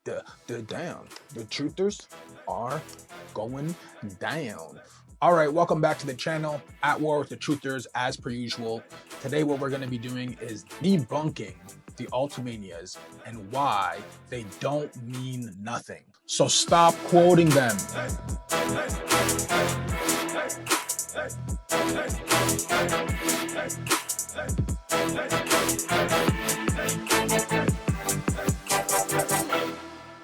the down. The truthers are going down. All right, welcome back to the channel, At War with the Truthers, as per usual. Today what we're going to be doing is debunking the Ultimanias and why they don't mean nothing. So stop quoting them.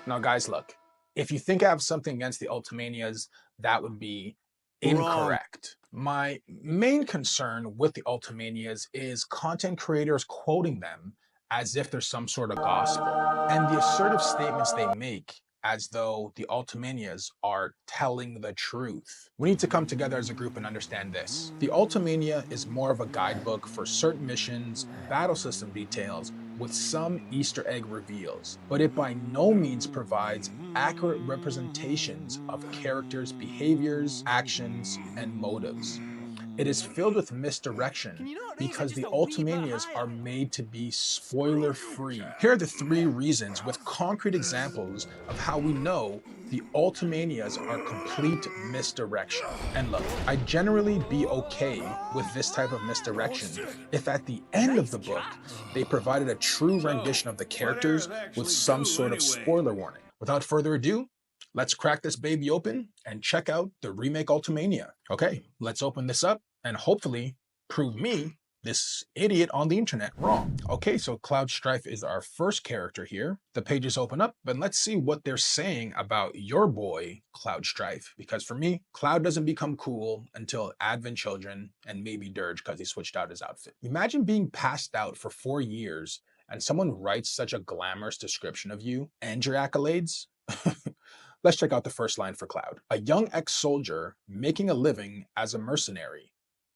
Now guys, look, if you think I have something against the Ultimanias, that would be incorrect. My main concern with the Ultimanias is content creators quoting them as if they're some sort of gospel, and the assertive statements they make as though the Ultimanias are telling the truth. We need to come together as a group and understand this. The Ultimania is more of a guidebook for certain missions, battle system details, with some Easter egg reveals, but it by no means provides accurate representations of characters' behaviors, actions, and motives. It is filled with misdirection because the Ultimanias are made to be spoiler-free. Here are the 3 reasons with concrete examples of how we know the Ultimanias are complete misdirection. And look, I'd generally be okay with this type of misdirection if at the end of the book they provided a true rendition of the characters with some sort of spoiler warning. Without further ado, let's crack this baby open and check out the remake Ultimania. Okay, let's open this up and hopefully prove me, this idiot on the internet, wrong. Okay, so Cloud Strife is our first character here. The pages open up, but let's see what they're saying about your boy, Cloud Strife. Because for me, Cloud doesn't become cool until Advent Children and maybe Dirge because he switched out his outfit. Imagine being passed out for 4 years and someone writes such a glamorous description of you and your accolades. Let's check out the first line for Cloud. A young ex-soldier making a living as a mercenary.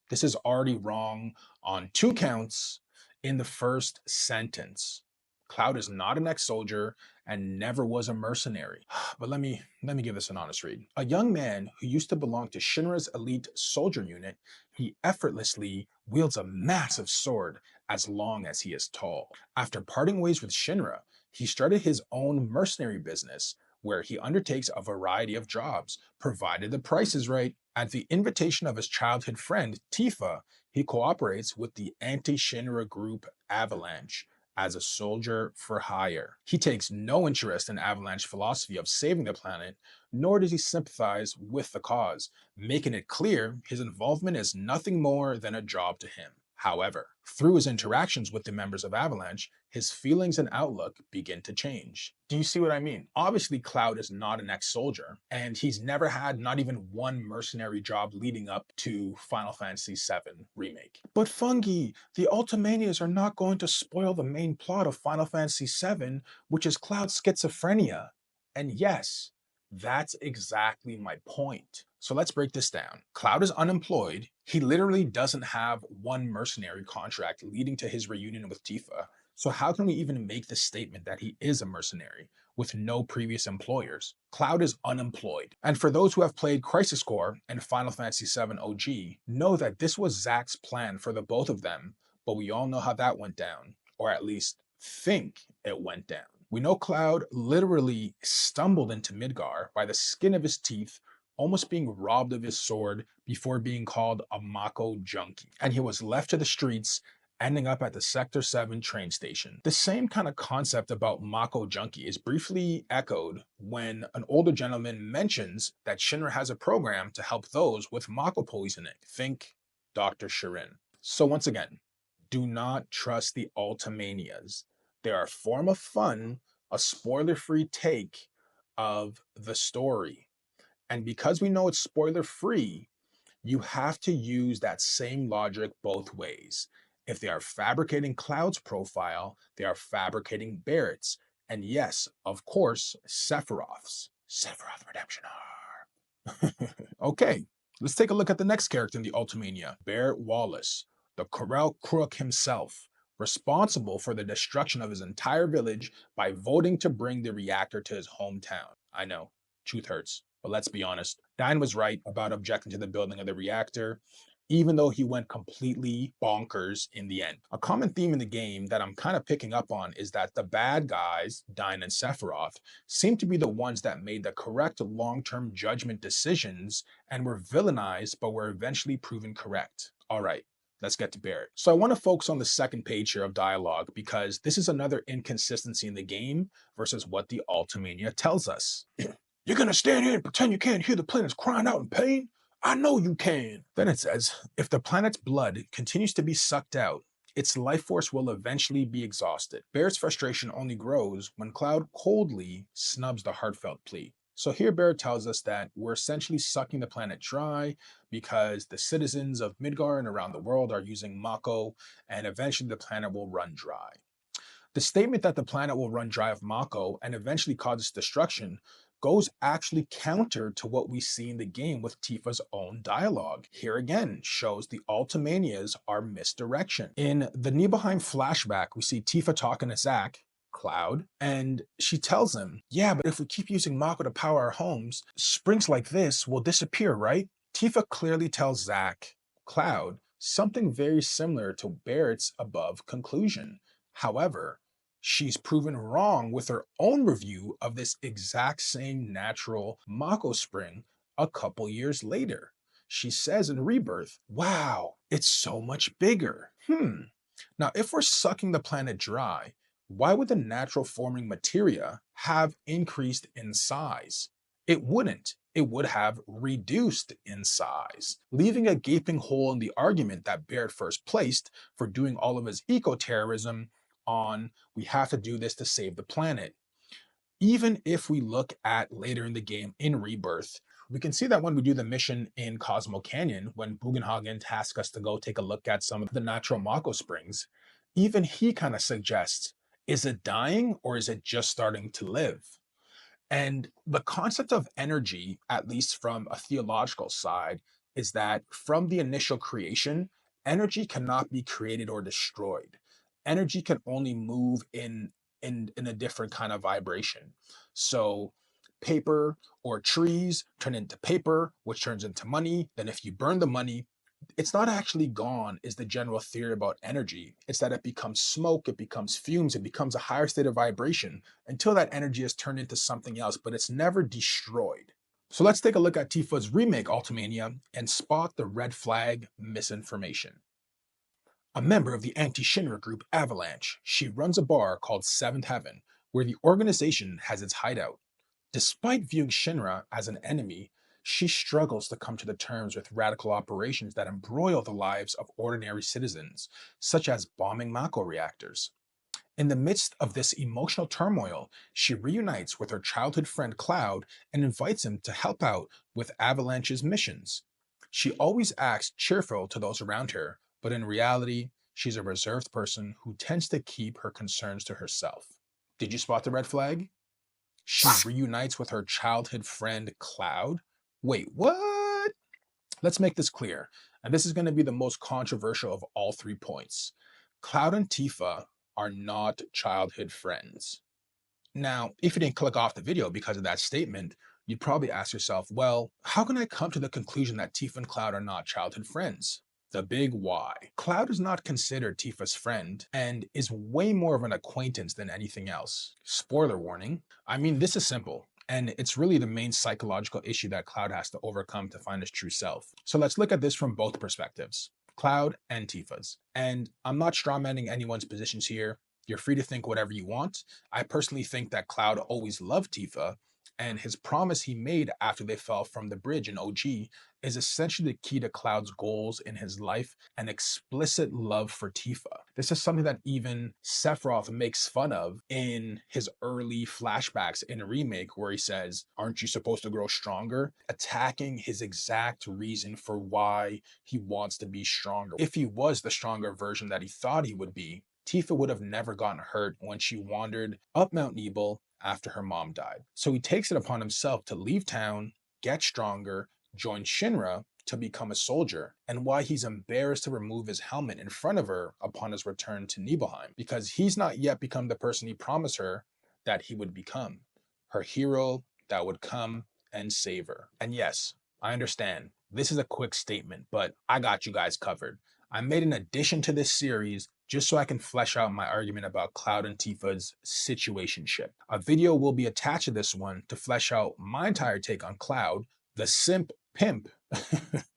This is already wrong on 2 counts in the first sentence. Cloud is not an ex-soldier and never was a mercenary. But let me give this an honest read. A young man who used to belong to Shinra's elite soldier unit, he effortlessly wields a massive sword as long as he is tall. After parting ways with Shinra, he started his own mercenary business where he undertakes a variety of jobs, provided the price is right. At the invitation of his childhood friend, Tifa, he cooperates with the anti-Shinra group Avalanche as a soldier for hire. He takes no interest in Avalanche philosophy of saving the planet, nor does he sympathize with the cause, making it clear his involvement is nothing more than a job to him. However, through his interactions with the members of Avalanche, his feelings and outlook begin to change. Do you see what I mean? Obviously, Cloud is not an ex-soldier, and he's never had not even one mercenary job leading up to Final Fantasy VII Remake. But Fungi, the Ultimanias are not going to spoil the main plot of Final Fantasy VII, which is Cloud's schizophrenia. And yes, that's exactly my point. So let's break this down. Cloud is unemployed. He literally doesn't have one mercenary contract leading to his reunion with Tifa. So how can we even make the statement that he is a mercenary with no previous employers? Cloud is unemployed. And for those who have played Crisis Core and Final Fantasy VII OG, know that this was Zack's plan for the both of them, but we all know how that went down, or at least think it went down. We know Cloud literally stumbled into Midgar by the skin of his teeth, almost being robbed of his sword before being called a mako junkie. And he was left to the streets, ending up at the Sector 7 train station. The same kind of concept about mako junkie is briefly echoed when an older gentleman mentions that Shinra has a program to help those with mako poisoning. Think Dr. Shirin. So once again, do not trust the Ultimanias. They are a form of fun, a spoiler-free take of the story. And because we know it's spoiler-free, you have to use that same logic both ways. If they are fabricating Cloud's profile, they are fabricating Barret's. And yes, of course, Sephiroth's. Sephiroth Redemption arc. Okay, let's take a look at the next character in the Ultimania, Barret Wallace, the Corel Crook himself, responsible for the destruction of his entire village by voting to bring the reactor to his hometown. I know, truth hurts. But let's be honest, Diane was right about objecting to the building of the reactor. even though he went completely bonkers in the end. A common theme in the game that I'm kind of picking up on is that the bad guys, Dyne and Sephiroth, seem to be the ones that made the correct long-term judgment decisions and were villainized but were eventually proven correct. All right, let's get to Barret. So I want to focus on the second page here of dialogue because this is another inconsistency in the game versus what the Ultimania tells us. You're gonna stand here and pretend you can't hear the planets crying out in pain? I know you can. Then it says, if the planet's blood continues to be sucked out, its life force will eventually be exhausted. Barret's frustration only grows when Cloud coldly snubs the heartfelt plea. So here Barret tells us that we're essentially sucking the planet dry because the citizens of Midgar and around the world are using mako, and eventually the planet will run dry. The statement that the planet will run dry of mako and eventually cause its destruction goes actually counter to what we see in the game with Tifa's own dialogue. Here again shows the Ultimanias are misdirection. In the Nibelheim flashback, we see Tifa talking to Zack, Cloud, and she tells him, yeah, but if we keep using mako to power our homes, springs like this will disappear, right? Tifa clearly tells Zack, Cloud, something very similar to Barret's above conclusion. However, she's proven wrong with her own review of this exact same natural mako spring a couple years later. She says in Rebirth, wow, it's so much bigger. Now, if we're sucking the planet dry, why would the natural forming materia have increased in size? It wouldn't. It would have reduced in size, leaving a gaping hole in the argument that Barret first placed for doing all of his eco-terrorism on we have to do this to save the planet. Even if we look at later in the game in Rebirth, we can see that when we do the mission in Cosmo Canyon, when Bugenhagen tasks us to go take a look at some of the natural mako springs, even he kind of suggests, is it dying or is it just starting to live? And the concept of energy, at least from a theological side, is that from the initial creation, energy cannot be created or destroyed. Energy can only move in a different kind of vibration. So paper or trees turn into paper, which turns into money. Then if you burn the money, it's not actually gone, is the general theory about energy. It's that it becomes smoke, it becomes fumes, it becomes a higher state of vibration until that energy is turned into something else, but it's never destroyed. So let's take a look at Tifa's remake Ultimania and spot the red flag misinformation. A member of the anti-Shinra group Avalanche, she runs a bar called Seventh Heaven, where the organization has its hideout. Despite viewing Shinra as an enemy, she struggles to come to the terms with radical operations that embroil the lives of ordinary citizens, such as bombing mako reactors. In the midst of this emotional turmoil, she reunites with her childhood friend Cloud and invites him to help out with Avalanche's missions. She always acts cheerful to those around her, but in reality, she's a reserved person who tends to keep her concerns to herself. Did you spot the red flag? She reunites with her childhood friend Cloud? Wait, what? Let's make this clear, and this is going to be the most controversial of all 3 points. Cloud and Tifa are not childhood friends. Now, if you didn't click off the video because of that statement, you'd probably ask yourself, well, how can I come to the conclusion that Tifa and Cloud are not childhood friends? The big why. Cloud is not considered Tifa's friend and is way more of an acquaintance than anything else. Spoiler warning. I mean, this is simple, and it's really the main psychological issue that Cloud has to overcome to find his true self. So let's look at this from both perspectives, Cloud and Tifa's. And I'm not strawmanning anyone's positions here. You're free to think whatever you want. I personally think that Cloud always loved Tifa, and his promise he made after they fell from the bridge in OG is essentially the key to Cloud's goals in his life and explicit love for Tifa. This is something that even Sephiroth makes fun of in his early flashbacks in a remake where he says, aren't you supposed to grow stronger? Attacking his exact reason for why he wants to be stronger. If he was the stronger version that he thought he would be, Tifa would have never gotten hurt when she wandered up Mount Nebel after her mom died. So he takes it upon himself to leave town, get stronger, join Shinra to become a soldier, and why he's embarrassed to remove his helmet in front of her upon his return to Nibelheim, because he's not yet become the person he promised her that he would become, her hero that would come and save her. And yes, I understand. This is a quick statement, but I got you guys covered. I made an addition to this series just so I can flesh out my argument about Cloud and Tifa's situationship. A video will be attached to this one to flesh out my entire take on Cloud, the simp pimp.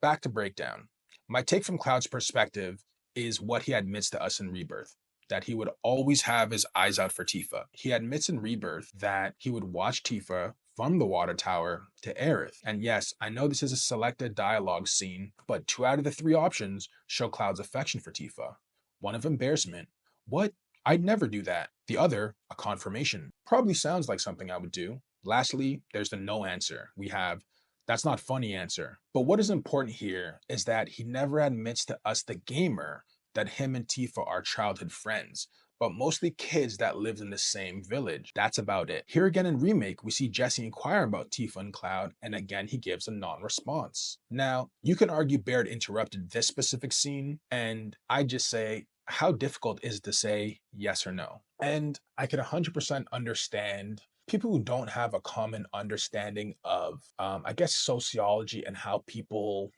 Back to breakdown. My take from Cloud's perspective is what he admits to us in Rebirth, that he would always have his eyes out for Tifa. He admits in Rebirth that he would watch Tifa from the water tower to Aerith. And yes, I know this is a selected dialogue scene, but 2 out of the 3 options show Cloud's affection for Tifa. One of embarrassment. What? I'd never do that. The other, a confirmation. Probably sounds like something I would do. Lastly, there's the no answer. We have, that's not funny answer. But what is important here is that he never admits to us, the gamer, that him and Tifa are childhood friends, but mostly kids that lived in the same village. That's about it. Here again in Remake, we see Jesse inquire about Tifa and Cloud, and again he gives a non-response. Now, you can argue Barrett interrupted this specific scene, and I just say, how difficult is it to say yes or no? And I can 100% understand people who don't have a common understanding of, I guess, sociology and how people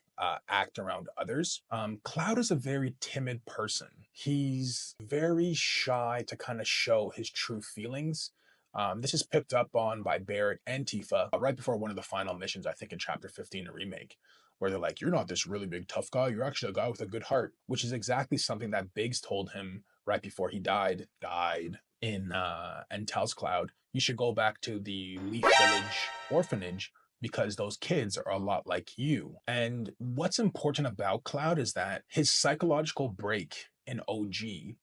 act around others. Cloud is a very timid person. He's very shy to kind of show his true feelings. This is picked up on by Barret and Tifa right before one of the final missions, I think in chapter 15 of Remake, where they're like, you're not this really big tough guy, you're actually a guy with a good heart, which is exactly something that Biggs told him right before he died in and tells Cloud, you should go back to the Leaf Village orphanage because those kids are a lot like you. And what's important about Cloud is that his psychological break in OG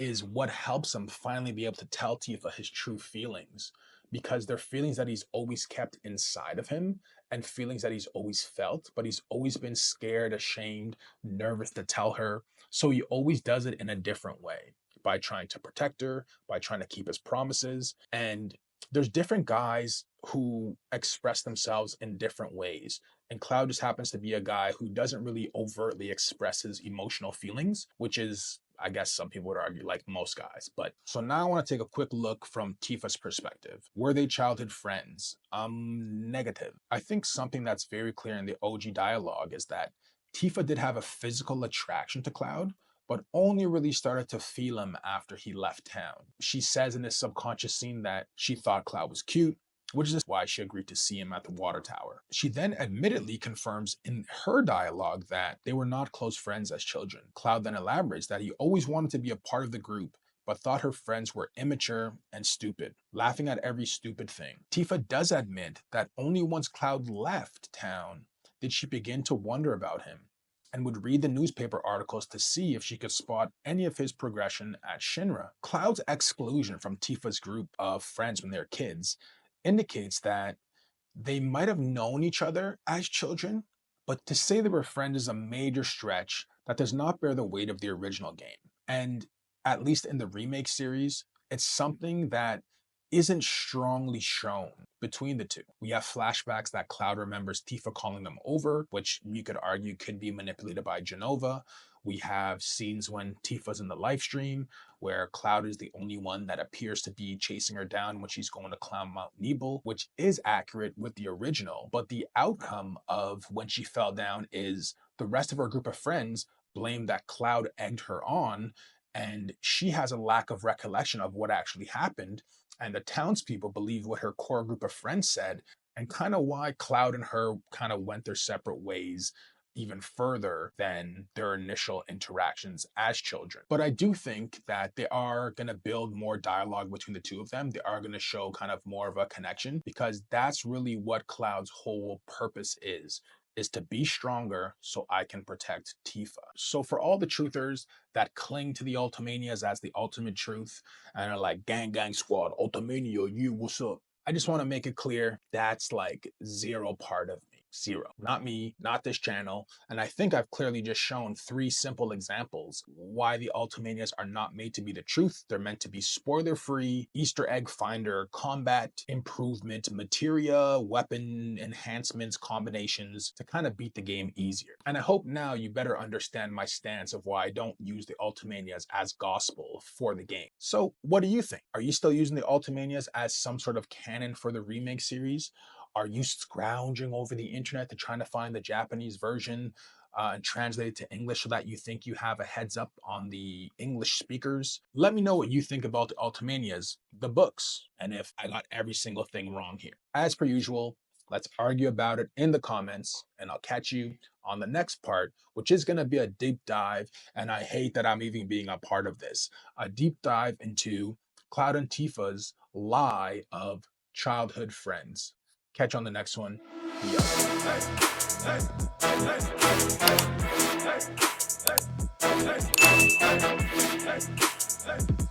is what helps him finally be able to tell Tifa his true feelings, because they're feelings that he's always kept inside of him and feelings that he's always felt, but he's always been scared, ashamed, nervous to tell her. So he always does it in a different way, by trying to protect her, by trying to keep his promises. And there's different guys who express themselves in different ways. And Cloud just happens to be a guy who doesn't really overtly express his emotional feelings, which is, I guess some people would argue, like most guys. But so now I want to take a quick look from Tifa's perspective. Were they childhood friends? Negative. I think something that's very clear in the OG dialogue is that Tifa did have a physical attraction to Cloud, but only really started to feel him after he left town. She says in this subconscious scene that she thought Cloud was cute, which is why she agreed to see him at the water tower. She then admittedly confirms in her dialogue that they were not close friends as children. Cloud then elaborates that he always wanted to be a part of the group, but thought her friends were immature and stupid, laughing at every stupid thing. Tifa does admit that only once Cloud left town did she begin to wonder about him, and would read the newspaper articles to see if she could spot any of his progression at Shinra. Cloud's exclusion from Tifa's group of friends when they're kids indicates that they might have known each other as children, but to say they were friends is a major stretch that does not bear the weight of the original game. And at least in the remake series, it's something that isn't strongly shown between the two. We have flashbacks that Cloud remembers Tifa calling them over, which you could argue could be manipulated by Genova. We have scenes when Tifa's in the live stream where Cloud is the only one that appears to be chasing her down when she's going to climb Mount Nebel, which is accurate with the original. But the outcome of when she fell down is the rest of her group of friends blame that Cloud egged her on, and she has a lack of recollection of what actually happened. And the townspeople believe what her core group of friends said, and kind of why Cloud and her kind of went their separate ways even further than their initial interactions as children. But I do think that they are going to build more dialogue between the two of them. They are going to show kind of more of a connection, because that's really what Cloud's whole purpose is to be stronger so I can protect Tifa. So for all the truthers that cling to the Ultimanias as the ultimate truth and are like, gang, gang, squad, Ultimania, you, what's up? I just want to make it clear that's like zero part of me. Zero. Not me, not this channel. And I think I've clearly just shown 3 simple examples why the Ultimanias are not made to be the truth. They're meant to be spoiler-free, Easter egg finder, combat improvement, materia, weapon enhancements, combinations to kind of beat the game easier. And I hope now you better understand my stance of why I don't use the Ultimanias as gospel for the game. So what do you think? Are you still using the Ultimanias as some sort of canon for the remake series? Are you scrounging over the internet to trying to find the Japanese version and translate it to English so that you think you have a heads up on the English speakers? Let me know what you think about the Ultimanias, the books, and if I got every single thing wrong here. As per usual, let's argue about it in the comments, and I'll catch you on the next part, which is going to be a deep dive, and I hate that I'm even being a part of this, a deep dive into Cloud and Tifa's lie of childhood friends. Catch you on the next one. Be up.